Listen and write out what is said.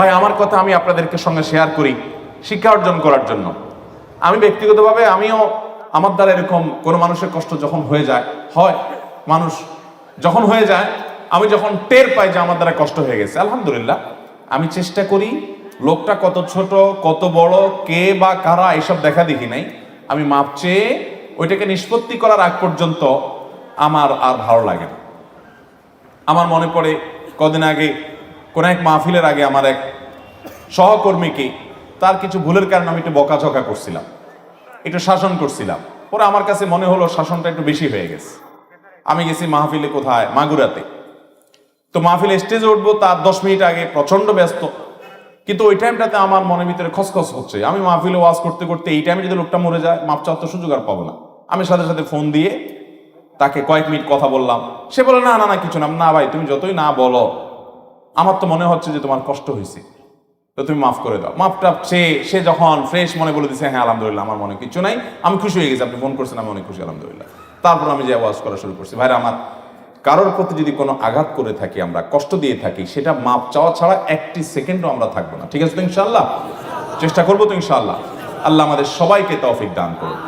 ভাই আমার কথা আমি আপনাদেরকে সঙ্গে শেয়ার করি শিক্ষা অর্জন করার জন্য। আমি ব্যক্তিগতভাবে আমিও আমার দ্বারা এরকম কোনো মানুষের কষ্ট যখন হয়ে যায় মানুষ যখন হয়ে যায়, আমি যখন টের পাই যে আমার দ্বারা কষ্ট হয়ে গেছে, আলহামদুলিল্লাহ আমি চেষ্টা করি লোকটা কত ছোট কত বড় কে বা কারা এসব দেখা দেখি নাই, আমি মাপ চেয়ে ওইটাকে নিষ্পত্তি করার আগ পর্যন্ত আমার আর ভালো লাগে না। আমার মনে পড়ে কদিন আগে কোন এক মাহফিলের আগে আমার এক সহকর্মীকে তার কিছু ভুলের কারণে আমি একটু বকাঝকা করছিলাম, একটু শাসন করছিলাম। পরে আমার কাছে মনে হলো শাসনটা একটু বেশি হয়ে গেছে। আমি গেছি মাহফিলে, কোথায়, মাগুরাতে। তো মাহফিলে স্টেজে উঠবো তার 10 মিনিট আগে, প্রচন্ড ব্যস্ত, কিন্তু ওই টাইমটাতে আমার মনের ভিতরে খসখস হচ্ছে। আমি মাহফিলে ওয়াজ করতে করতে এই টাইমে যদি লোকটা মরে যায়, মাপ চাওয়ার তো সুযোগ আর পাবো না। আমি সাথে সাথে ফোন দিয়ে তাকে কয়েক মিনিট কথা বললাম। সে বলে না না না কিছু না। না ভাই তুমি যতই না বলো, আমার তো মনে হচ্ছে যে তোমার কষ্ট হয়েছে, তো তুমি মাফ করে দাও। মাফটা সে যখন ফ্রেশ মনে বলে দিচ্ছে হ্যাঁ আলহামদুলিল্লাহ আমার মনে কিছু নাই, আমি খুশি হয়ে গেছি, আপনি ফোন করছেন, আমি অনেক খুশি আলহামদুলিল্লাহ। তারপর আমি যে ওয়াজ করা শুরু করছি। ভাইরা আমার, কারোর প্রতি যদি কোনো আঘাত করে থাকি, আমরা কষ্ট দিয়ে থাকি, সেটা মাপ চাওয়া ছাড়া একটি সেকেন্ডও আমরা থাকবো না। ঠিক আছে তো ইনশাআল্লাহ? চেষ্টা করবো তো ইনশাআল্লাহ। আল্লাহ আমাদের সবাইকে তৌফিক দান করুন।